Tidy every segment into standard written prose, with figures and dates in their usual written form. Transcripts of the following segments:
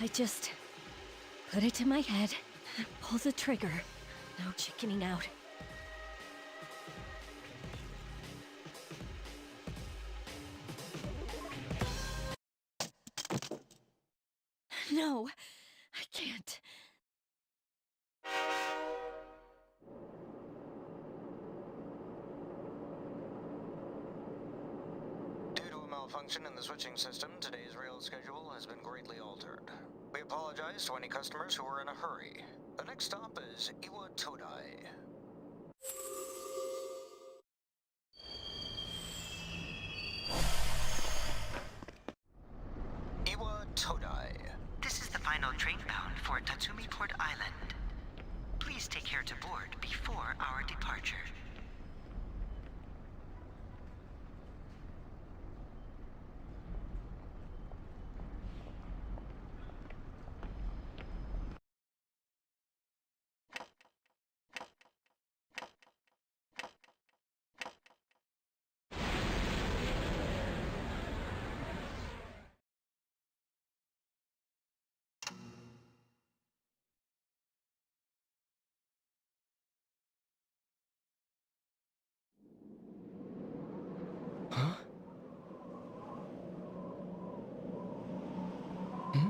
I just put it to my head, pull the trigger. No chickening out. No, I can't. Due to a malfunction in the switching system, today's rail schedule has been greatly altered. We apologize to any customers who are in a hurry. The next stop is Iwa Todai. Iwa Todai. This is the final train bound for Tatsumi Port Island. Please take care to board before our departure. Huh? Hmm?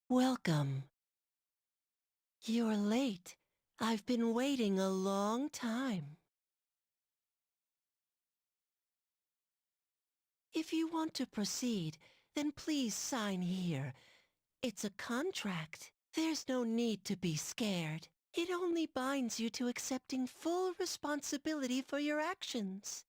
Welcome. You're late. I've been waiting a long time. If you want to proceed, then please sign here. It's a contract. There's no need to be scared. It only binds you to accepting full responsibility for your actions.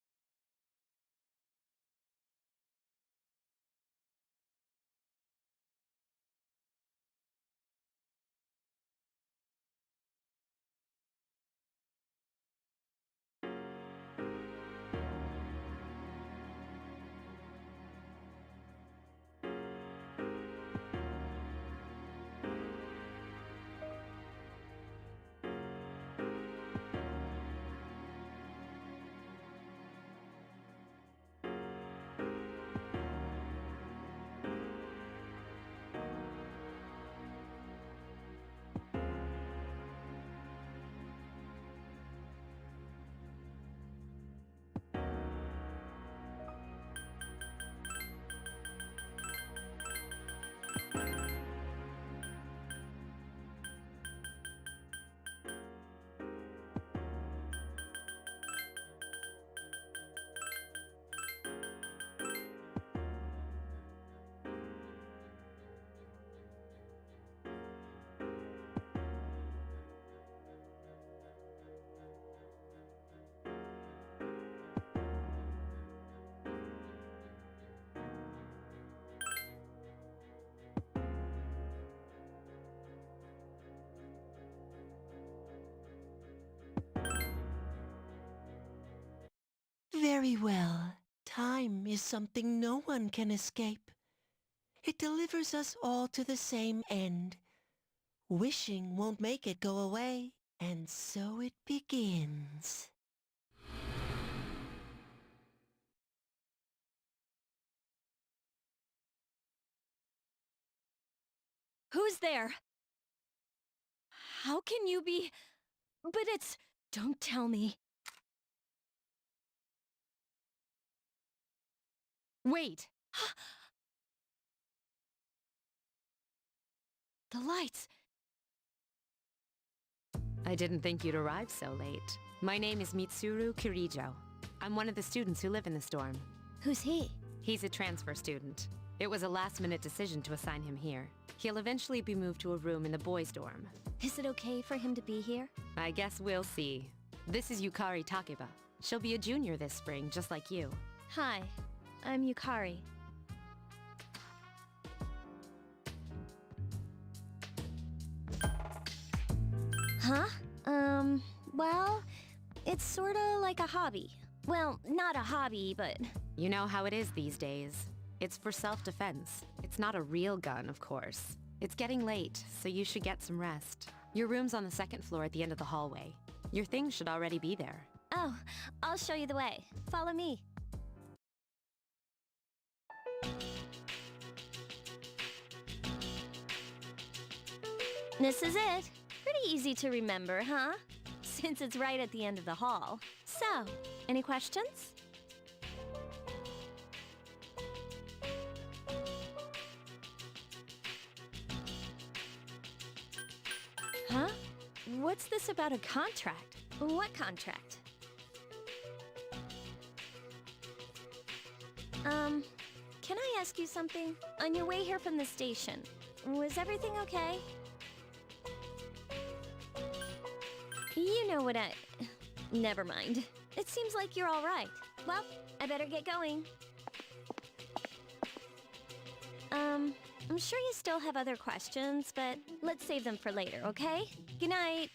Very well. Time is something no one can escape. It delivers us all to the same end. Wishing won't make it go away, and so it begins. Who's there? How can you be... But it's... Don't tell me. Wait. The lights. I didn't think you'd arrive so late. My name is Mitsuru Kirijo. I'm one of the students who live in the storm. Who's he? He's a transfer student. It was a last-minute decision to assign him here. He'll eventually be moved to a room in the boys' dorm. Is it okay for him to be here? I guess we'll see. This is Yukari Takeba. She'll be a junior this spring, just like you. Hi, I'm Yukari. Huh? Well, it's sorta like a hobby. Well, not a hobby, but... You know how it is these days. It's for self-defense. It's not a real gun, of course. It's getting late, so you should get some rest. Your room's on the second floor at the end of the hallway. Your things should already be there. Oh, I'll show you the way. Follow me. This is it. Pretty easy to remember, huh? Since it's right at the end of the hall. So, any questions? Huh? What's this about a contract? What contract? Can I ask you something? On your way here from the station, was everything okay? You know what Never mind. It seems like you're all right. Well, I better get going. I'm sure you still have other questions, but let's save them for later, okay? Good night.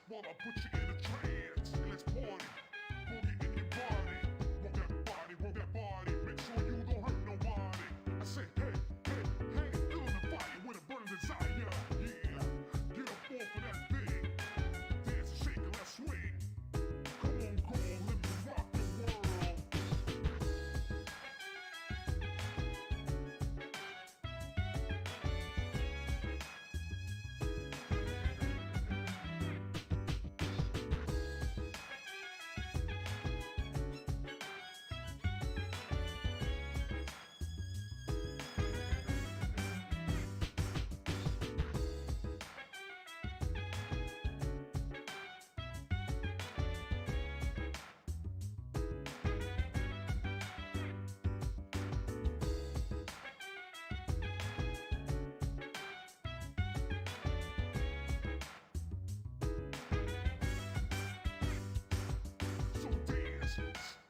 While I put you in a trance, and let's party. Boogie in your body, rock that body, make sure you don't hurt nobody. I say, hey, hey, hey, feeling the fire with a burning desire. Yeah, get up off of that thing, dance and shake and let's swing. Come on, girl, let me rock the world.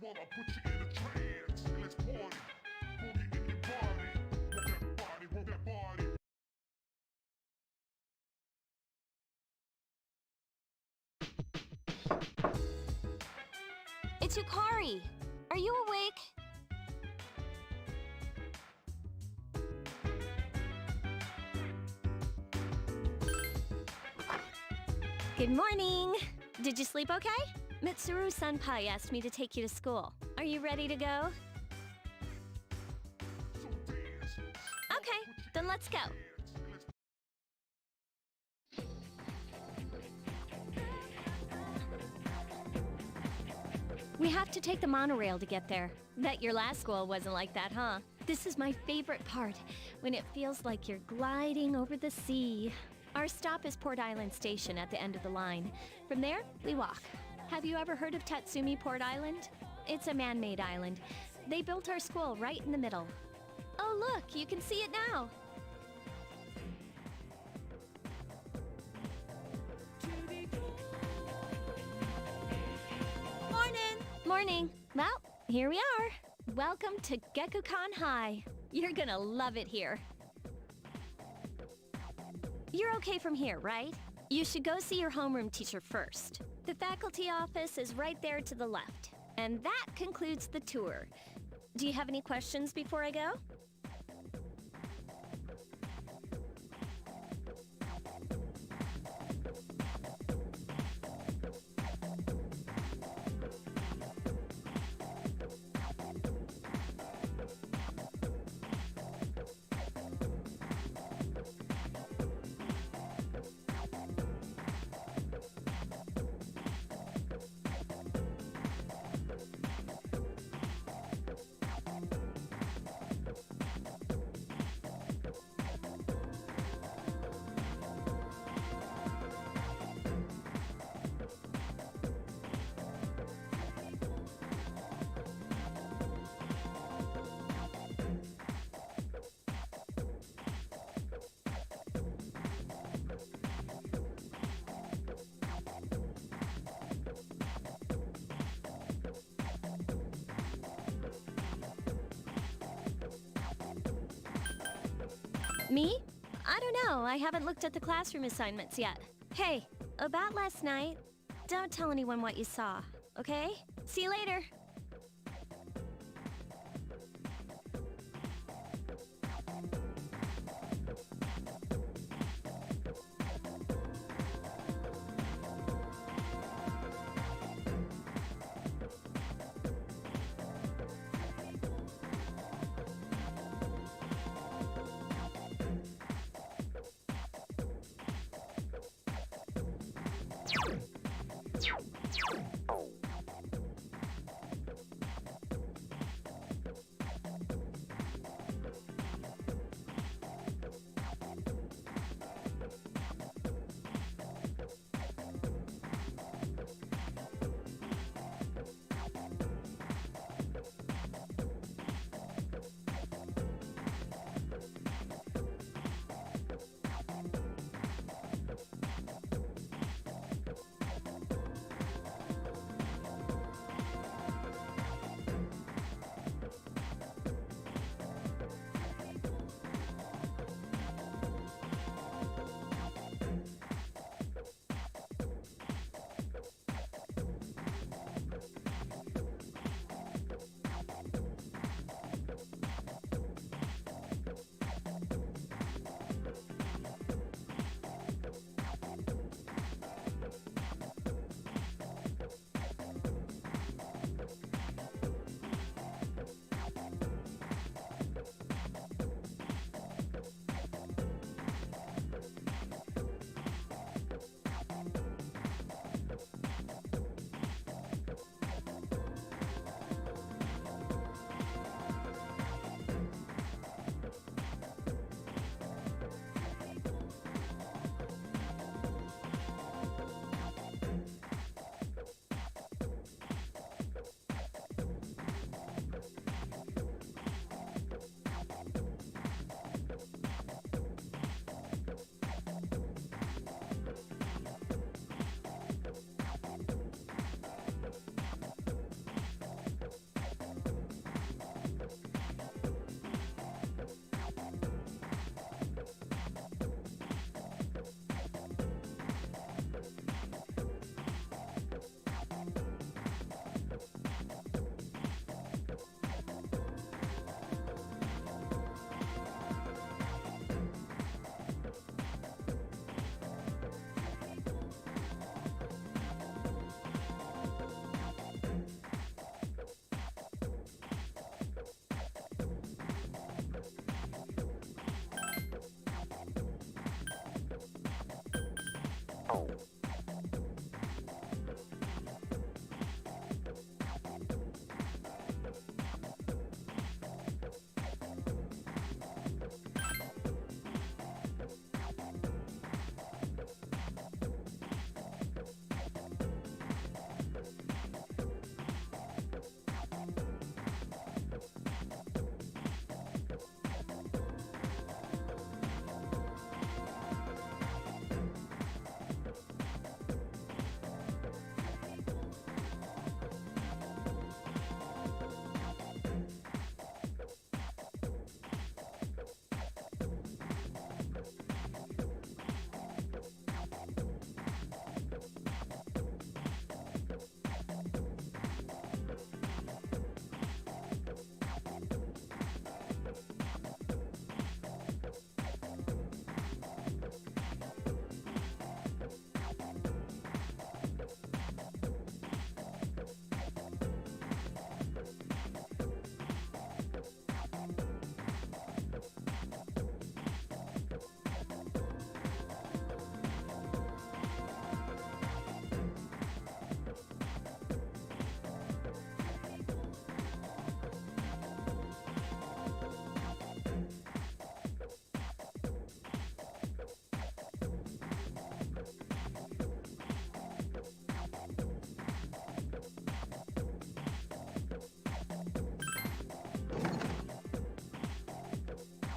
While I put you in a trance, and let's party. Boogie in your body, rock that body. It's Yukari. Are you awake? Good morning. Did you sleep okay? Mitsuru-senpai asked me to take you to school. Are you ready to go? Okay, then let's go. We have to take the monorail to get there. Bet your last school wasn't like that, huh? This is my favorite part, when it feels like you're gliding over the sea. Our stop is Port Island Station at the end of the line. From there, we walk. Have you ever heard of Tatsumi Port Island? It's a man-made island. They built our school right in the middle. Oh, look, you can see it now. Morning! Morning. Well, here we are. Welcome to Gekukan High. You're gonna love it here. You're okay from here, right? You should go see your homeroom teacher first. The faculty office is right there to the left. And that concludes the tour. Do you have any questions before I go? Me? I don't know. I haven't looked at the classroom assignments yet. Hey, about last night, don't tell anyone what you saw, okay? See you later.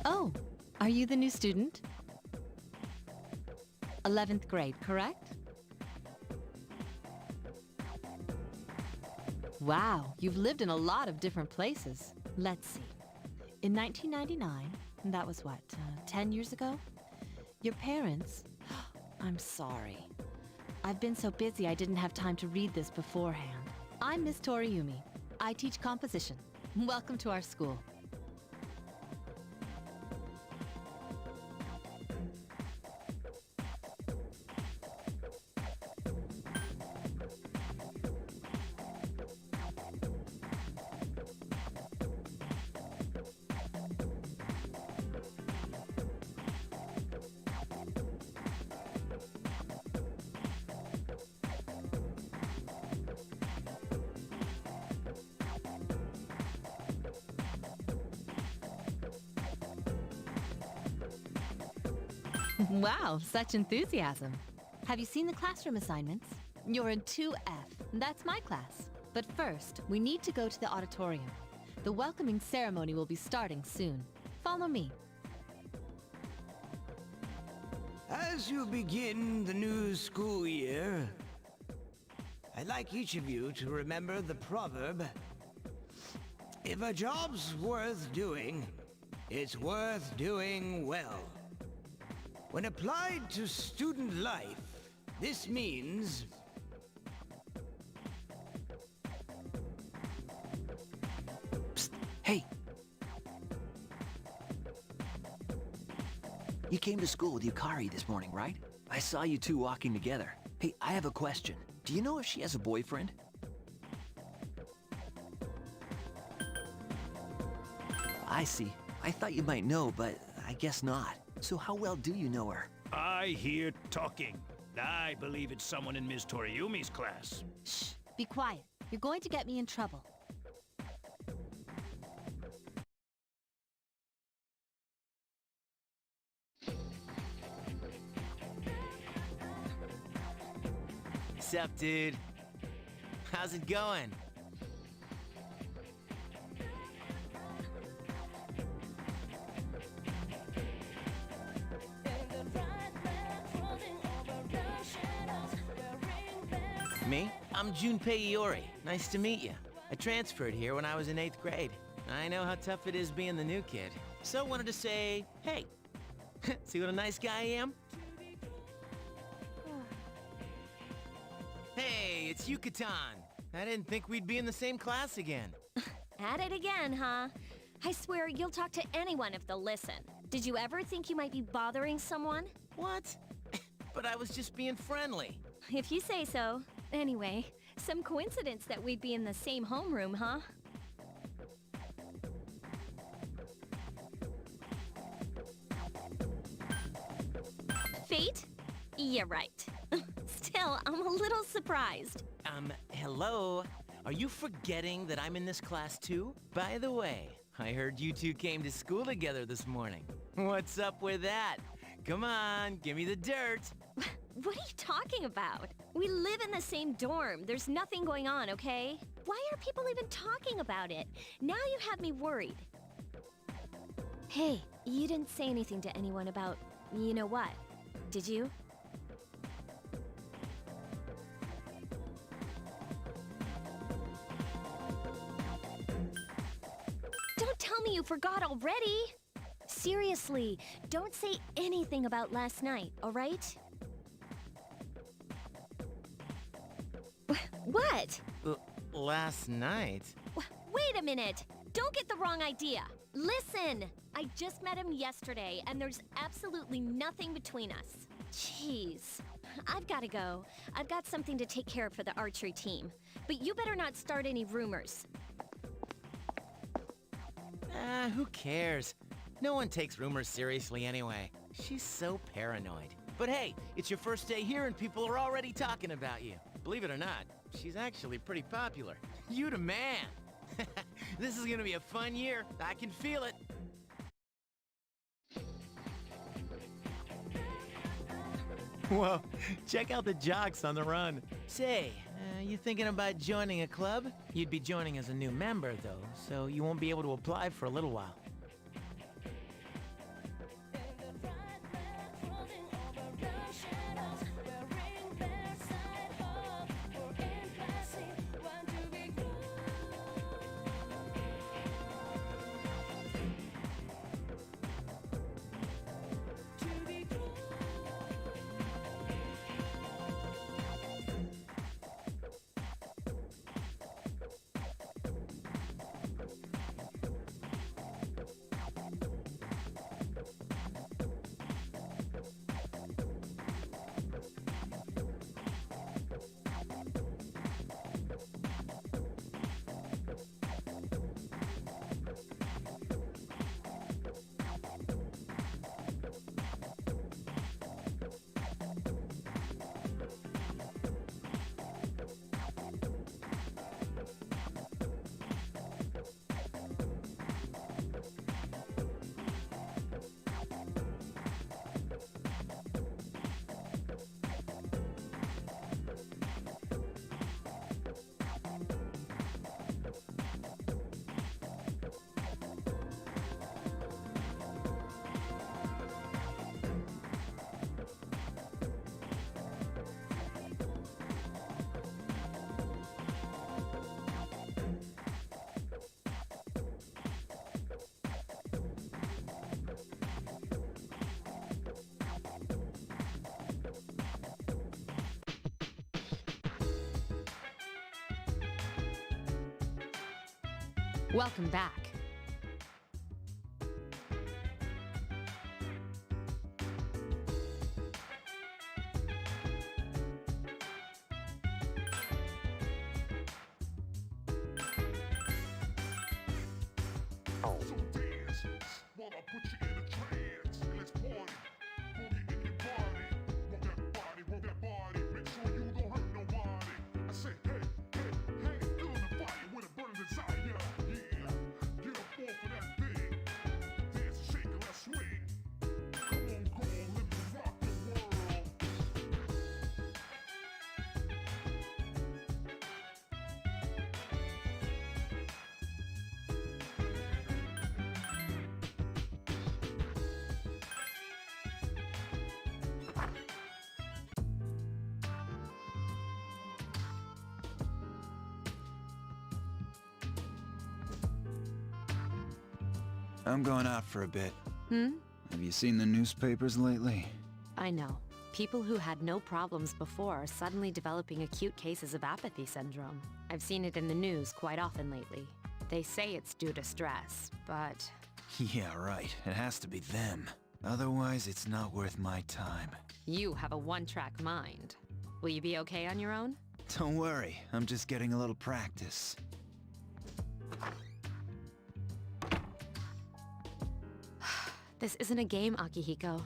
Oh, are you the new student? 11th grade, correct? Wow, you've lived in a lot of different places. Let's see. In 1999, that was what, 10 years ago? Your parents... I'm sorry. I've been so busy I didn't have time to read this beforehand. I'm Miss Toriumi. I teach composition. Welcome to our school. Wow, such enthusiasm. Have you seen the classroom assignments? You're in 2F. That's my class. But first, we need to go to the auditorium. The welcoming ceremony will be starting soon. Follow me. As you begin the new school year, I'd like each of you to remember the proverb, if a job's worth doing, it's worth doing well. When applied to student life, this means... Psst, hey! You came to school with Yukari this morning, right? I saw you two walking together. Hey, I have a question. Do you know if she has a boyfriend? I see. I thought you might know, but I guess not. So how well do you know her? I hear talking. I believe it's someone in Ms. Toriumi's class. Shh, be quiet. You're going to get me in trouble. Sup, dude? How's it going? Me? I'm Junpei Iori. Nice to meet you. I transferred here when I was in 8th grade. I know how tough it is being the new kid. So wanted to say, hey, see what a nice guy I am? Hey, it's Yucatan. I didn't think we'd be in the same class again. At it again, huh? I swear you'll talk to anyone if they'll listen. Did you ever think you might be bothering someone? What? But I was just being friendly. If you say so. Anyway, some coincidence that we'd be in the same homeroom, huh? Fate? Yeah, right. Still, I'm a little surprised. Hello? Are you forgetting that I'm in this class too? By the way, I heard you two came to school together this morning. What's up with that? Come on, give me the dirt. What are you talking about? We live in the same dorm. There's nothing going on, okay? Why are people even talking about it? Now you have me worried. Hey, you didn't say anything to anyone about, you know what, did you? Don't tell me you forgot already! Seriously, don't say anything about last night, alright? What? Last night? Wait a minute! Don't get the wrong idea! Listen! I just met him yesterday, and there's absolutely nothing between us. Jeez. I've gotta go. I've got something to take care of for the archery team. But you better not start any rumors. Who cares? No one takes rumors seriously anyway. She's so paranoid. But hey, it's your first day here and people are already talking about you. Believe it or not, she's actually pretty popular. You the man! This is gonna be a fun year. I can feel it. Whoa, check out the jocks on the run. Say, you thinking about joining a club? You'd be joining as a new member, though, so you won't be able to apply for a little while. Welcome back. So dance while I put you in a trance. Let's party. Boogie in your body. Roll that body. Make sure you don't hurt nobody. I say, hey, hey, hey, feeling the fire with a burning desire. Yeah, get up off of that thing. Dance and shake and let's swing. Come on, girl, let me rock the world. I'm going out for a bit. Hmm? Have you seen the newspapers lately? I know. People who had no problems before are suddenly developing acute cases of apathy syndrome. I've seen it in the news quite often lately. They say it's due to stress, but... Yeah, right. It has to be them. Otherwise, it's not worth my time. You have a one-track mind. Will you be okay on your own? Don't worry, I'm just getting a little practice. This isn't a game, Akihiko.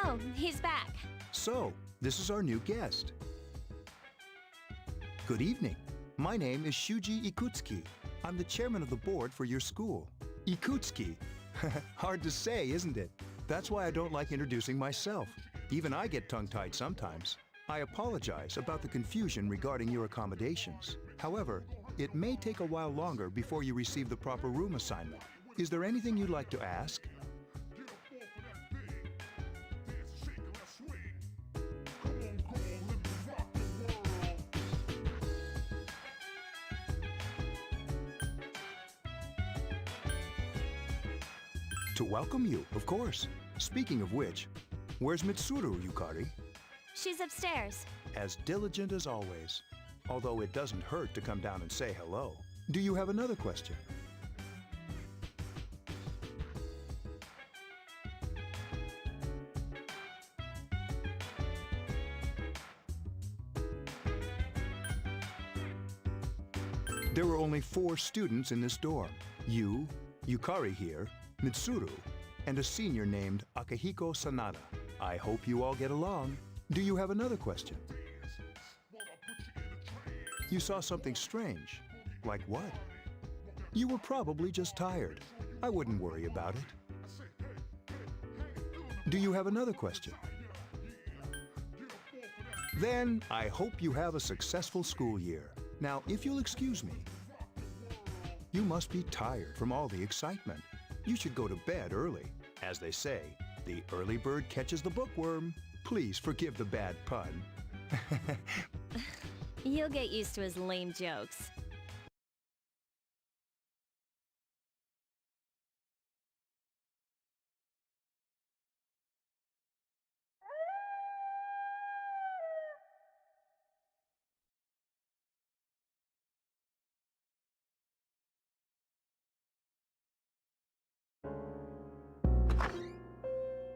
Oh, he's back. So, this is our new guest. Good evening. My name is Shuji Ikutsuki. I'm the chairman of the board for your school. Ikutsuki. Hard to say, isn't it? That's why I don't like introducing myself. Even I get tongue-tied sometimes. I apologize about the confusion regarding your accommodations. However, it may take a while longer before you receive the proper room assignment. Is there anything you'd like to ask? To welcome you, of course. Speaking of which, where's Mitsuru, Yukari? She's upstairs. As diligent as always. although it doesn't hurt to come down and say hello. Do you have another question? There are only 4 students in this dorm. You, Yukari here, Mitsuru, and a senior named Akihiko Sanada. I hope you all get along. Do you have another question? You saw something strange. Like what? You were probably just tired. I wouldn't worry about it. Do you have another question? Then I hope you have a successful school year. Now, if you'll excuse me, you must be tired from all the excitement. You should go to bed early. As they say, the early bird catches the bookworm. Please forgive the bad pun. You'll get used to his lame jokes.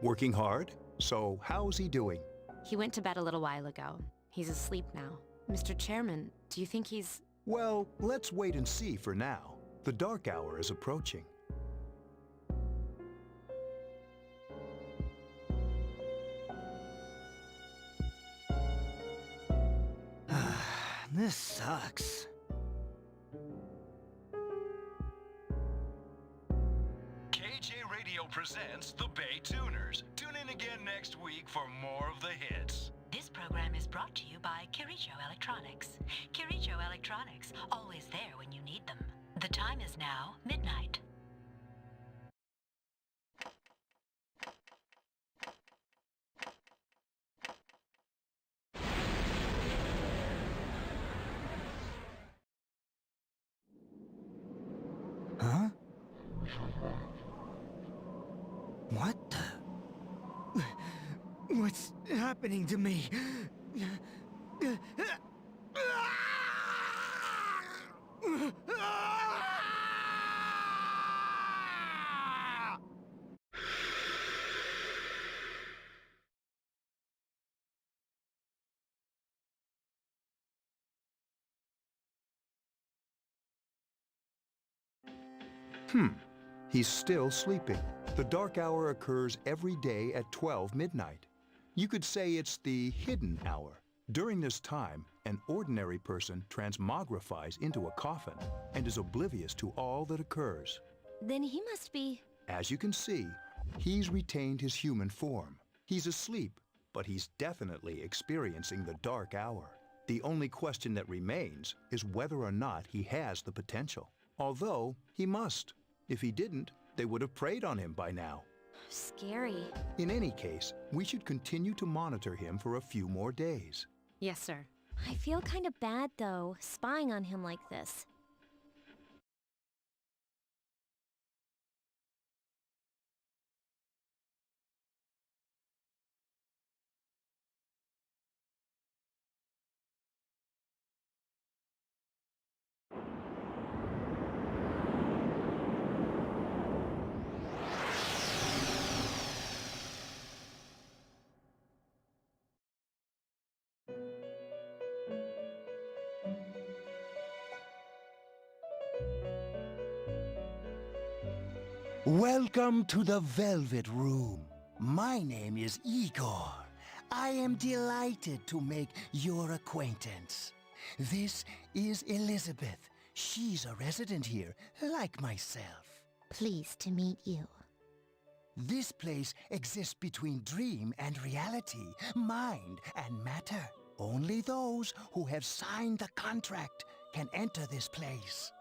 Working hard? So how's he doing? He went to bed a little while ago. He's asleep now. Mr. Chairman, do you think he's... Well, let's wait and see for now. The dark hour is approaching. This sucks. KJ Radio presents the Bay Tuners. Tune in again next week for more of the hits. This program is brought to you by Kirijo Electronics. Kirijo Electronics, always there when you need them. The time is now midnight. Huh? What the... What's happening to me? He's still sleeping. The dark hour occurs every day at 12 midnight. You could say it's the hidden hour. During this time, an ordinary person transmogrifies into a coffin and is oblivious to all that occurs. Then he must be... As you can see, he's retained his human form. He's asleep, but he's definitely experiencing the dark hour. The only question that remains is whether or not he has the potential. Although, he must. If he didn't, they would have preyed on him by now. Scary. In any case, we should continue to monitor him for a few more days. Yes, sir. I feel kind of bad, though, spying on him like this. Welcome to the Velvet Room. My name is Igor. I am delighted to make your acquaintance. This is Elizabeth. She's a resident here, like myself. Pleased to meet you. This place exists between dream and reality, mind and matter. Only those who have signed the contract can enter this place.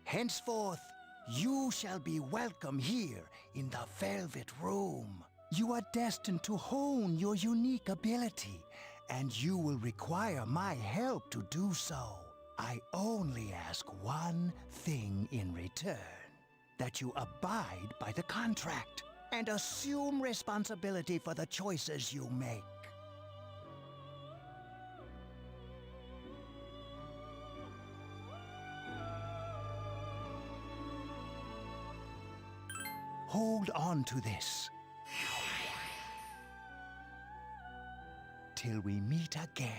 Henceforth, you shall be welcome here in the Velvet Room. You are destined to hone your unique ability, and you will require my help to do so. I only ask one thing in return, that you abide by the contract and assume responsibility for the choices you make. hold on to this. Till we meet again.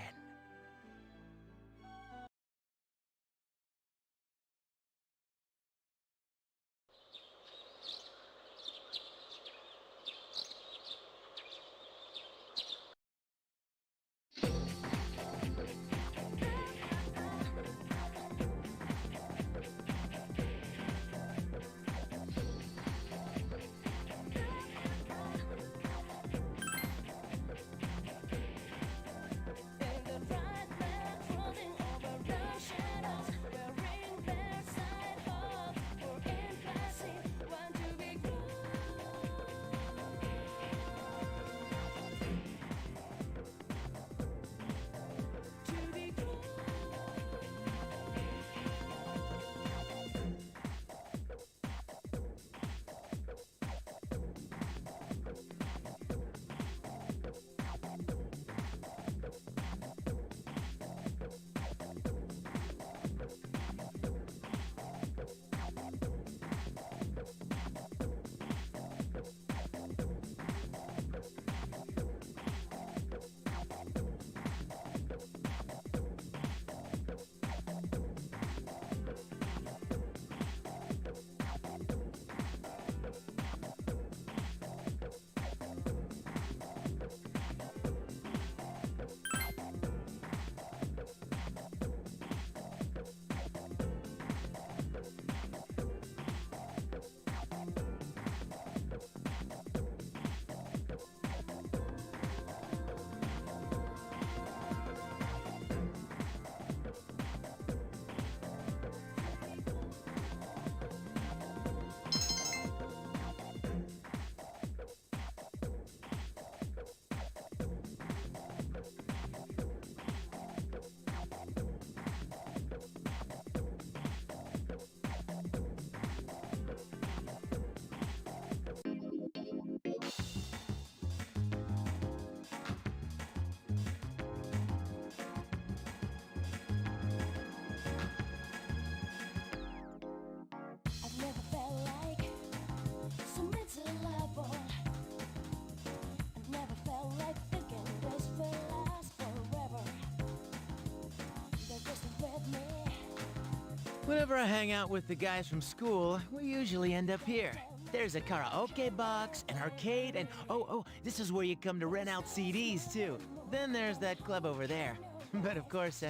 Whenever I hang out with the guys from school, we usually end up here. There's a karaoke box, an arcade, and oh, this is where you come to rent out CDs, too. Then there's that club over there. But of course,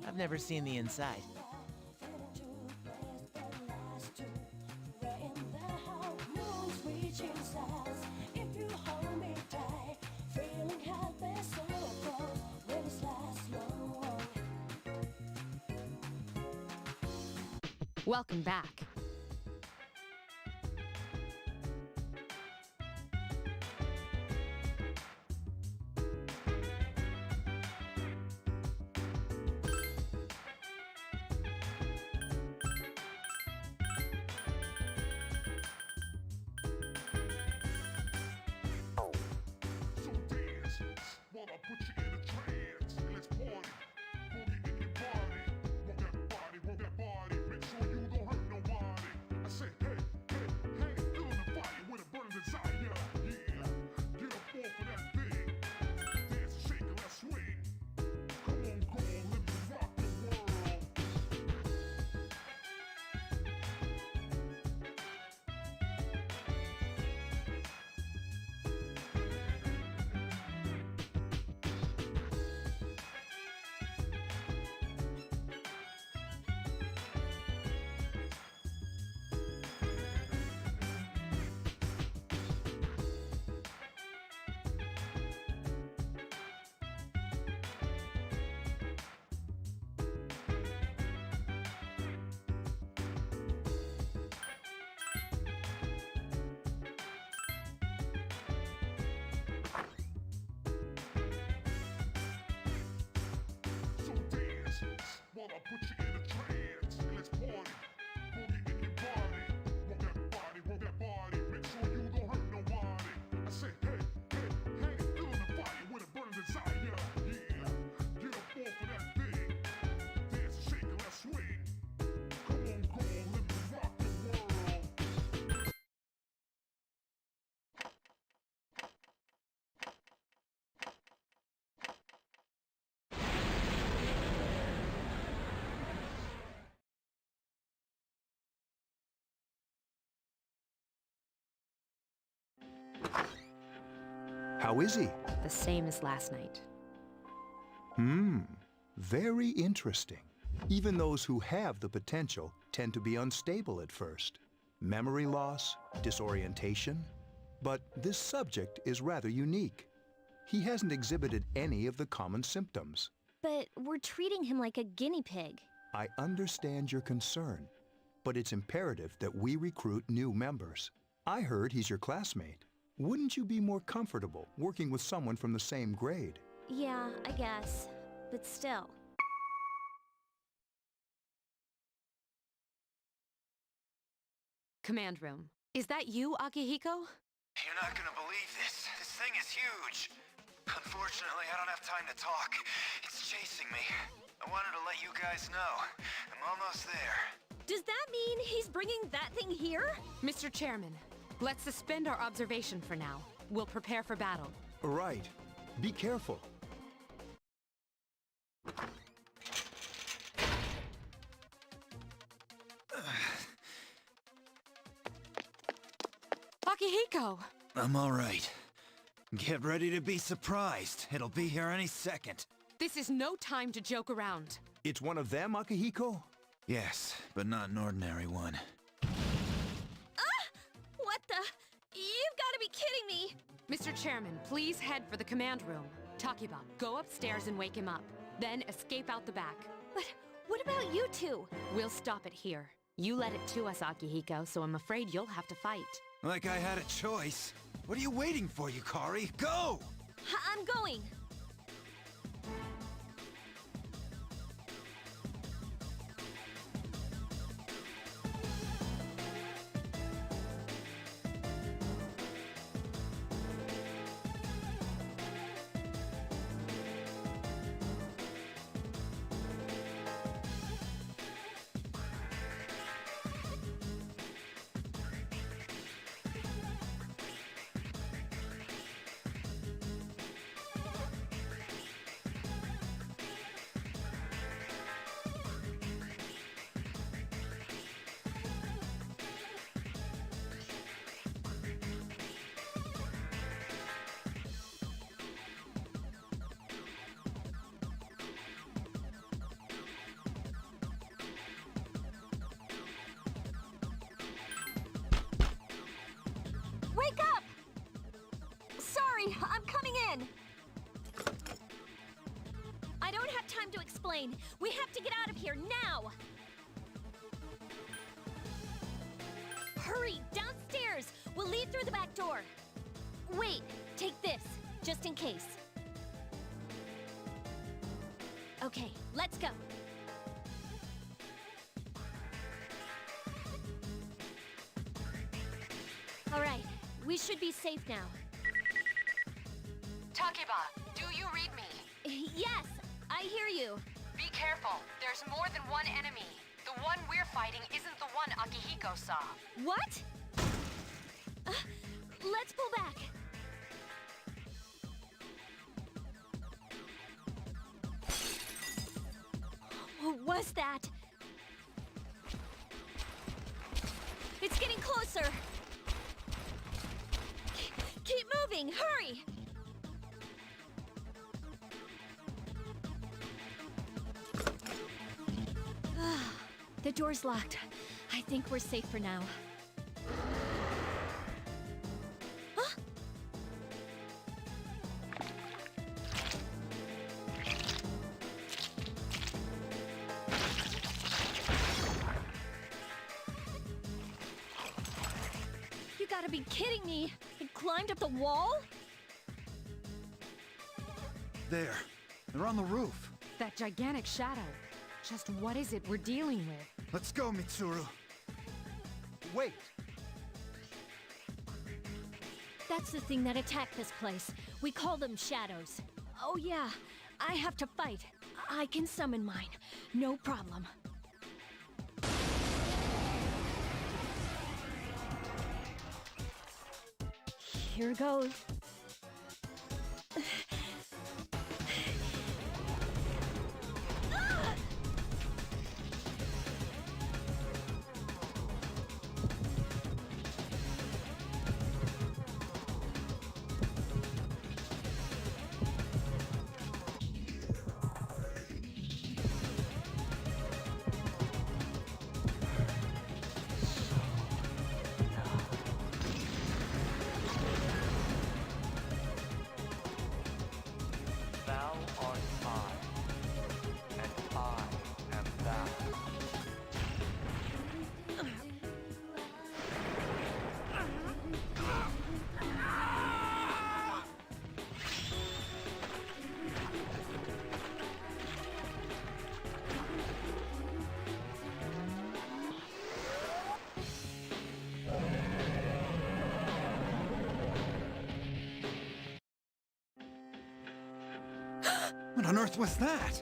I've never seen the inside. Welcome back. While I put you in a trance, and let's party. Boogie in your body. Rock that body, make sure you don't hurt nobody. I say, hey, feeling the fire with a burning desire. Yeah, get up off of that thing. Dance, shake, and let's swing. Come on, girl, let me rock the world. While I put you in a trance, and let's party. Boogie in your body. Rock that body, make sure you don't hurt nobody. I say, hey, feeling the fire with a burning desire. Yeah, get up off of that thing. Dance, shake, and let's swing. Come on, girl, let me rock the world. How is he? The same as last night. Very interesting. Even those who have the potential tend to be unstable at first. Memory loss, disorientation. But this subject is rather unique. He hasn't exhibited any of the common symptoms. But we're treating him like a guinea pig. I understand your concern, but it's imperative that we recruit new members. I heard he's your classmate. Wouldn't you be more comfortable working with someone from the same grade? Yeah, I guess. But still. Command room. Is that you, Akihiko? You're not gonna believe this. This thing is huge. Unfortunately, I don't have time to talk. It's chasing me. I wanted to let you guys know. I'm almost there. Does that mean he's bringing that thing here? Mr. Chairman, let's suspend our observation for now. We'll prepare for battle. Right. Be careful. Akihiko! I'm all right. Get ready to be surprised. It'll be here any second. This is no time to joke around. It's one of them, Akihiko? Yes, but not an ordinary one. What the? You've got to be kidding me! Mr. Chairman, please head for the command room. Takiba, go upstairs and wake him up. Then escape out the back. But what about you two? We'll stop it here. You led it to us, Akihiko, so I'm afraid you'll have to fight. Like I had a choice. What are you waiting for, Yukari? Go! I'm going! Wake up! Sorry, I'm coming in. I don't have time to explain. We have to get out of here now! Hurry, downstairs! We'll leave through the back door. Wait, take this, just in case. Okay, let's go. All right, we should be safe now. Takiba, do you read me? Yes, I hear you. Be careful. There's more than one enemy. The one we're fighting isn't the one Akihiko saw. What? Let's pull back. What was that? It's getting closer. Keep moving, hurry! The door's locked. I think we're safe for now. Huh? You gotta be kidding me! It climbed up the wall? There. They're on the roof. That gigantic shadow. Just what is it we're dealing with? Let's go, Mitsuru. Wait. That's the thing that attacked this place. We call them shadows. Oh yeah, I have to fight. I can summon mine. No problem. Here goes. What on earth was that?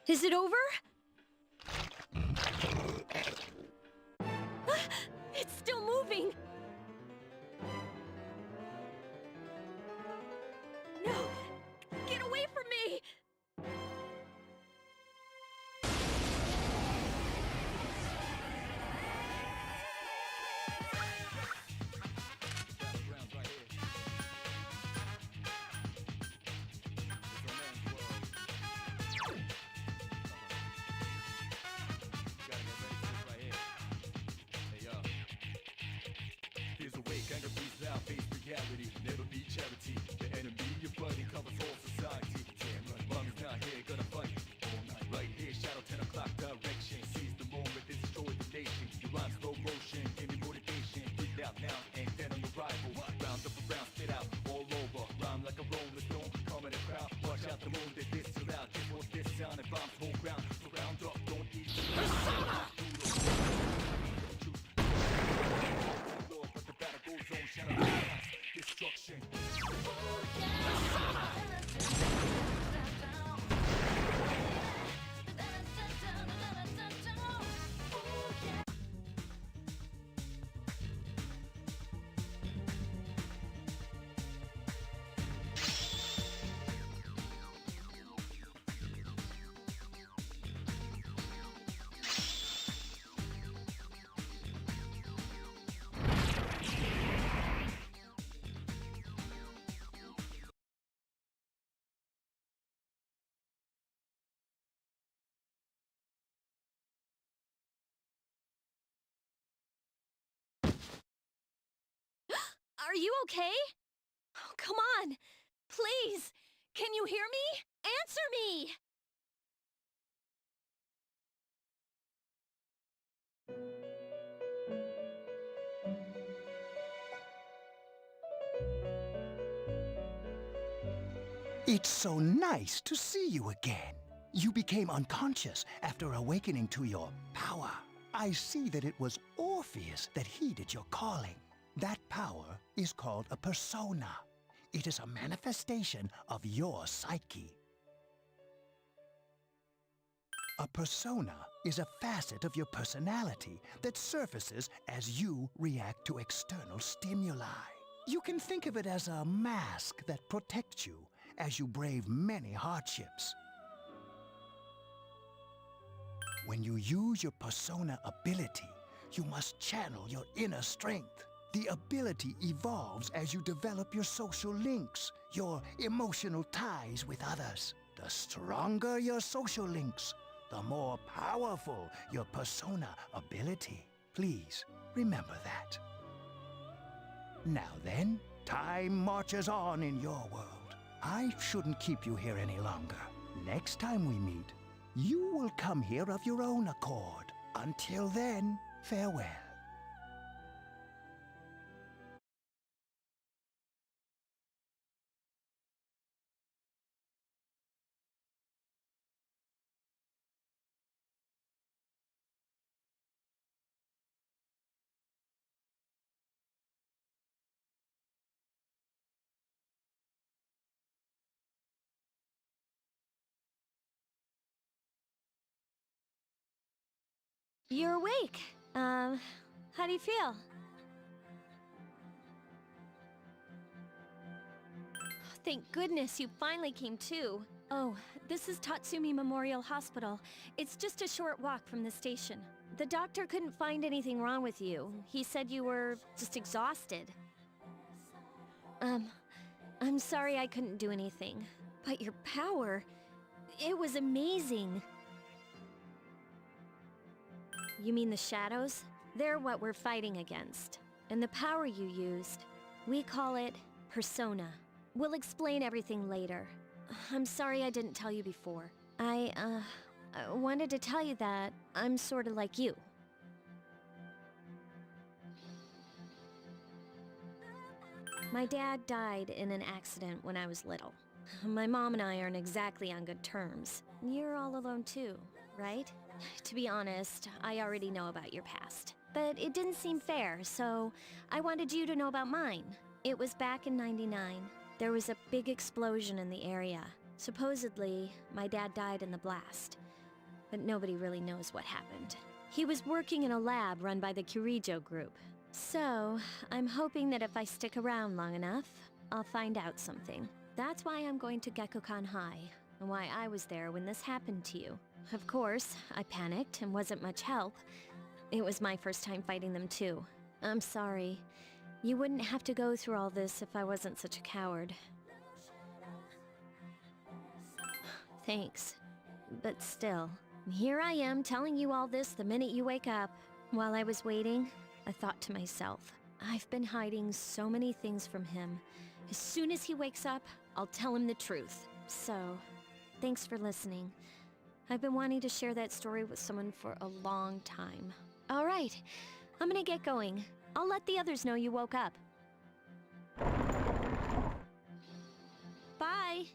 Is it over? It's still moving! No! Get away from me! Anger breathes out, face reality, never be charity. The enemy, your buddy, covers all society. Damn right, mommy's not here, gonna fight all night. Right here, shadow 10 o'clock direction. Seize the moment, destroy the nation. You rhyme slow motion, give me motivation. Breathe out now, and then on arrival. Round up around, spit out, all over. Rhyme like a rolling stone, come in a crowd. Watch out the moon, they this too loud. Just watch this sound and bombs whole ground. Surround up, don't eat. Destruction. Are you okay? Oh, come on! Please! Can you hear me? Answer me! It's so nice to see you again. You became unconscious after awakening to your power. I see that it was Orpheus that heeded your calling. That power is called a persona. It is a manifestation of your psyche. A persona is a facet of your personality that surfaces as you react to external stimuli. You can think of it as a mask that protects you as you brave many hardships. When you use your persona ability, you must channel your inner strength. The ability evolves as you develop your social links, your emotional ties with others. The stronger your social links, the more powerful your persona ability. Please remember that. Now then, time marches on in your world. I shouldn't keep you here any longer. Next time we meet, you will come here of your own accord. Until then, farewell. You're awake. How do you feel? Thank goodness you finally came to. Oh, this is Tatsumi Memorial Hospital. It's just a short walk from the station. The doctor couldn't find anything wrong with you. He said you were just exhausted. I'm sorry I couldn't do anything. But your power, it was amazing. You mean the shadows? They're what we're fighting against. And the power you used, we call it persona. We'll explain everything later. I'm sorry I didn't tell you before. I wanted to tell you that I'm sorta like you. My dad died in an accident when I was little. My mom and I aren't exactly on good terms. You're all alone too, right? To be honest, I already know about your past. But it didn't seem fair, so I wanted you to know about mine. It was back in '99. There was a big explosion in the area. Supposedly, my dad died in the blast. But nobody really knows what happened. He was working in a lab run by the Kirijo group. So, I'm hoping that if I stick around long enough, I'll find out something. That's why I'm going to Gekkokan High, and why I was there when this happened to you. Of course, I panicked and wasn't much help. It was my first time fighting them too. I'm sorry. You wouldn't have to go through all this if I wasn't such a coward. Thanks. But still, here I am telling you all this the minute you wake up. While I was waiting, I thought to myself, I've been hiding so many things from him. As soon as he wakes up, I'll tell him the truth. So, thanks for listening. I've been wanting to share that story with someone for a long time. All right, I'm gonna get going. I'll let the others know you woke up. Bye!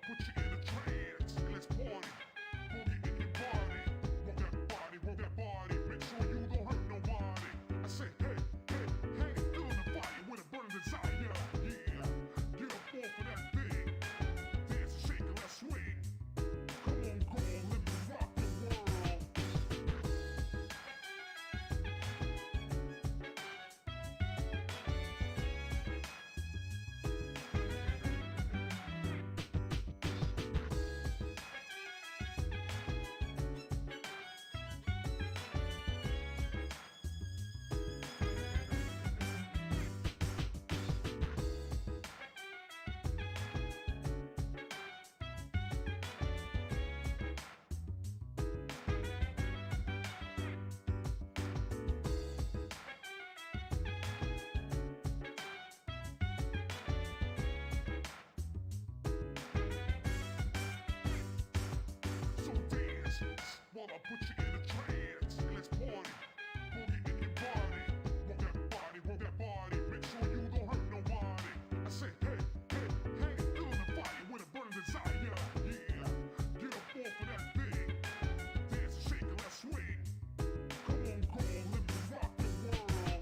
put you in a trance. Let's party. Boogie in your body. Rock that body, rock that body. Make sure you don't hurt nobody. I say, hey, hey, hey, feeling the fire with a burning desire. Yeah, get up off of that thing. Dance and shake and let's swing. Come on, girl, let me rock the world. So dance while I put you in a trance. Let's party. Boogie in your body. Rock that body, rock that body. Make sure you don't hurt nobody. I say, hey, hey, hey, feeling the fire with a burning desire. Yeah, get up off of that thing. Dance and shake and let's swing. Come on, girl, let me rock the world.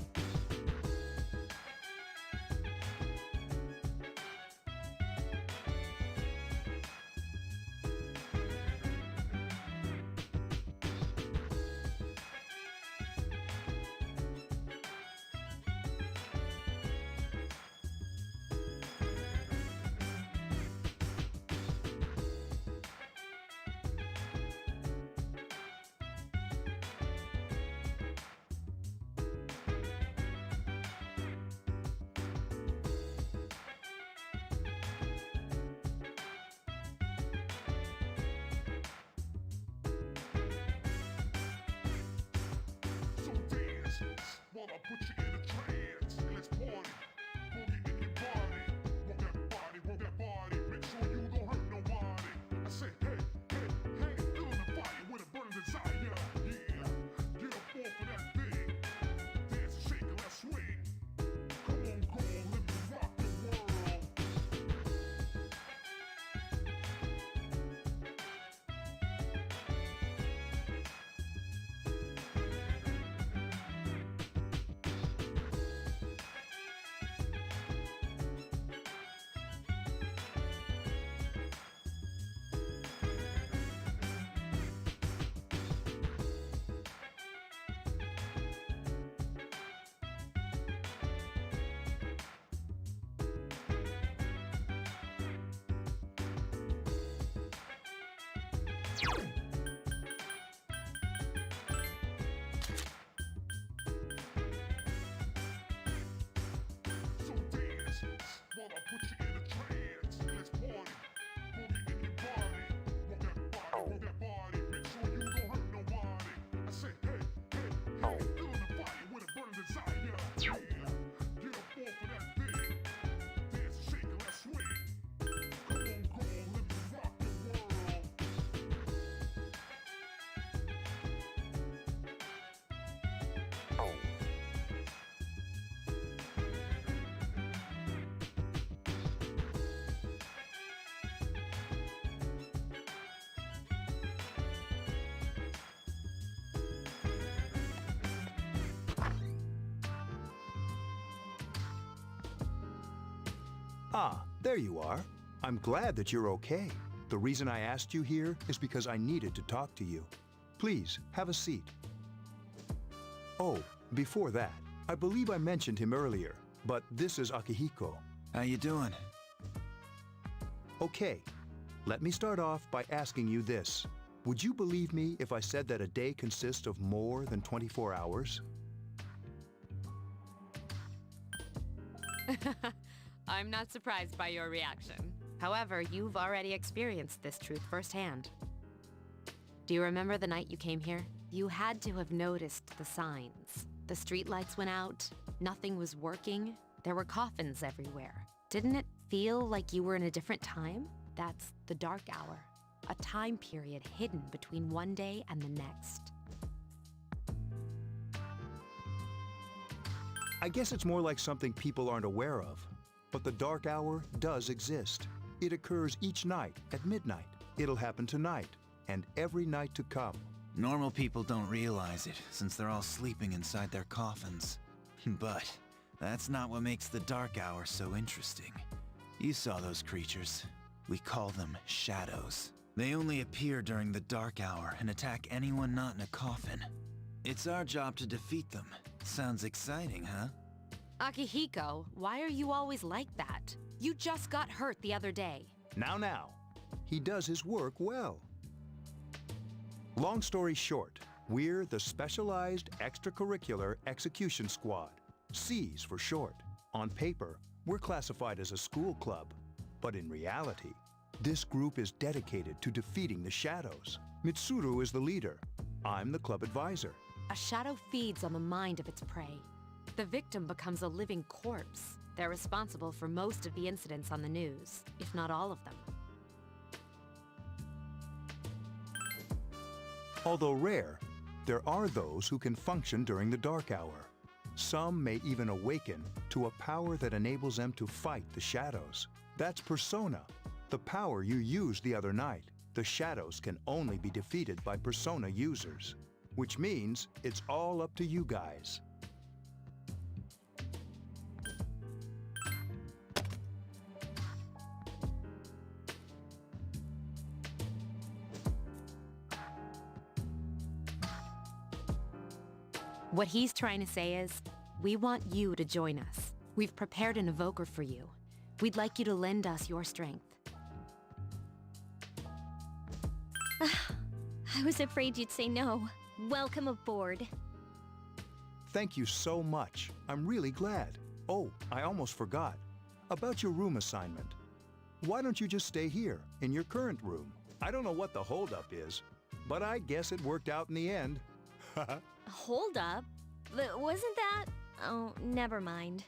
So dance while I put you in a trance. Let's party. Boogie in your body. Rock that body, rock that body. Make sure you don't hurt nobody. I say, hey, hey, hey, feeling the fire with a burning desire. Yeah, get up off of that thing. Dance and shake and let's swing. Come on, girl, let me rock the world. So dance while I put you in a trance. Let's party. Boogie in your body. Rock that body, rock that body. Make sure you don't hurt nobody. I say, hey, hey, hey, feeling the fire with a burning desire. Yeah, get up off of that thing. Dance and shake and let's swing. Come on, girl, let me rock the world. Ah, there you are. I'm glad that you're okay. The reason I asked you here is because I needed to talk to you. Please, have a seat. Oh, before that, I believe I mentioned him earlier, but this is Akihiko. How you doing? Okay, let me start off by asking you this. Would you believe me if I said that a day consists of more than 24 hours? I'm not surprised by your reaction. However, you've already experienced this truth firsthand. Do you remember the night you came here? You had to have noticed the signs. The streetlights went out, nothing was working, there were coffins everywhere. Didn't it feel like you were in a different time? That's the dark hour, a time period hidden between one day and the next. I guess it's more like something people aren't aware of. But the dark hour does exist. It occurs each night at midnight. It'll happen tonight and every night to come. Normal people don't realize it, since they're all sleeping inside their coffins. But that's not what makes the dark hour so interesting. You saw those creatures. We call them shadows. They only appear during the dark hour and attack anyone not in a coffin. It's our job to defeat them. Sounds exciting, huh? Akihiko, why are you always like that? You just got hurt the other day. Now. He does his work well. Long story short, we're the Specialized Extracurricular Execution Squad, SEAS for short. On paper, we're classified as a school club, but in reality, this group is dedicated to defeating the shadows. Mitsuru is the leader. I'm the club advisor. A shadow feeds on the mind of its prey. The victim becomes a living corpse. They're responsible for most of the incidents on the news, if not all of them. Although rare, there are those who can function during the dark hour. Some may even awaken to a power that enables them to fight the shadows. That's Persona, the power you used the other night. The shadows can only be defeated by Persona users, which means it's all up to you guys. What he's trying to say is, we want you to join us. We've prepared an evoker for you. We'd like you to lend us your strength. I was afraid you'd say no. Welcome aboard. Thank you so much. I'm really glad. Oh, I almost forgot. About your room assignment. Why don't you just stay here, in your current room? I don't know what the holdup is, but I guess it worked out in the end. Hold up. Wasn't that... Oh, never mind.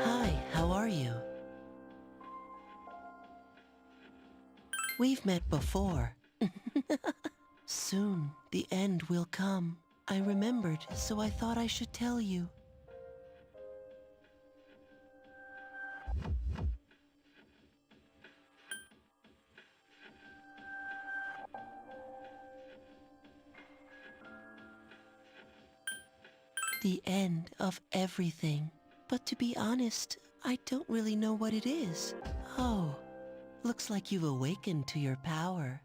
Hi, how are you? We've met before. Soon, the end will come. I remembered, so I thought I should tell you. The end of everything. But to be honest, I don't really know what it is. Oh, looks like you've awakened to your power.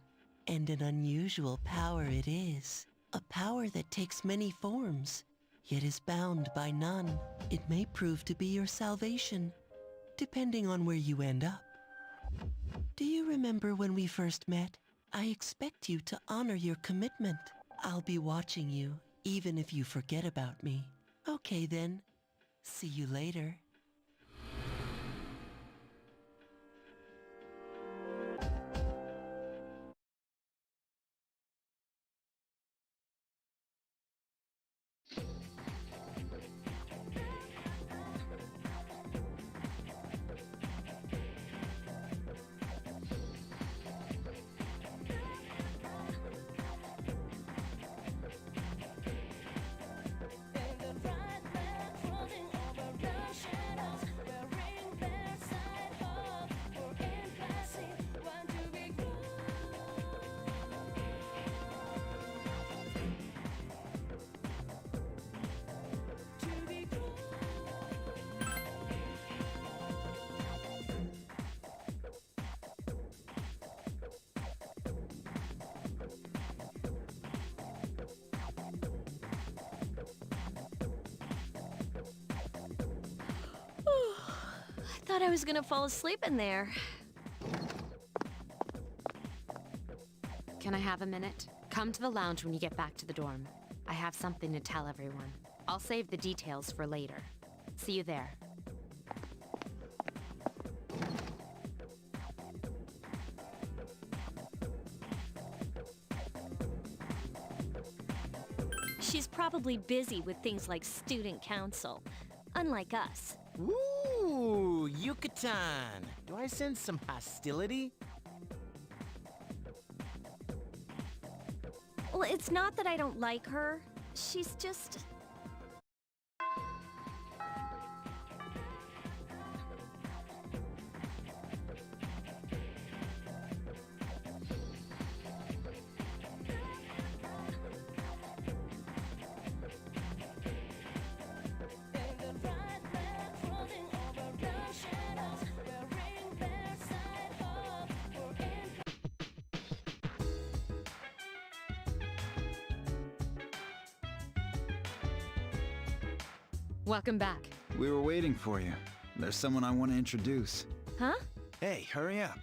And an unusual power it is. A power that takes many forms, yet is bound by none. It may prove to be your salvation, depending on where you end up. Do you remember when we first met? I expect you to honor your commitment. I'll be watching you, even if you forget about me. Okay then. See you later. thought I was gonna fall asleep in there. Can I have a minute? Come to the lounge when you get back to the dorm. I have something to tell everyone. I'll save the details for later. See you there. She's probably busy with things like student council, unlike us. Ooh, Yucatan. Do I sense some hostility? Well, it's not that I don't like her. She's just... Welcome back. We were waiting for you. There's someone I want to introduce. Huh? Hey, hurry up.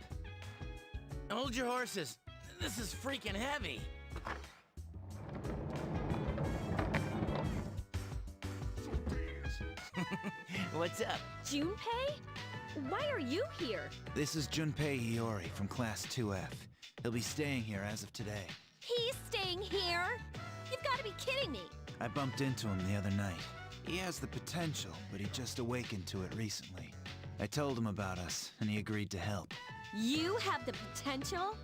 Hold your horses. This is freaking heavy. What's up? Junpei? Why are you here? This is Junpei Iori from Class 2F. He'll be staying here as of today. He's staying here? You've got to be kidding me. I bumped into him the other night. He has the potential, but he just awakened to it recently. I told him about us, and he agreed to help. You have the potential?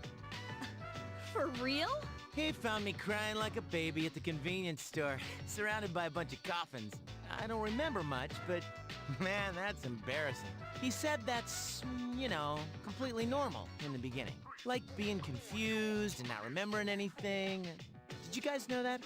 For real? He found me crying like a baby at the convenience store, surrounded by a bunch of coffins. I don't remember much, but man, that's embarrassing. He said that's, you know, completely normal in the beginning. Like being confused and not remembering anything. Did you guys know that?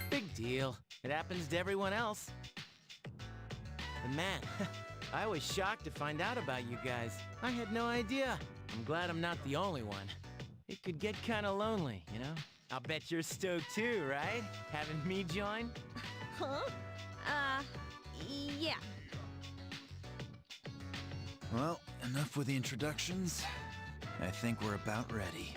Big deal. It happens to everyone else. But man, I was shocked to find out about you guys. I had no idea. I'm glad I'm not the only one. It could get kinda lonely, you know? I'll bet you're stoked too, right? Having me join? Huh? Yeah. Well, enough with the introductions. I think we're about ready.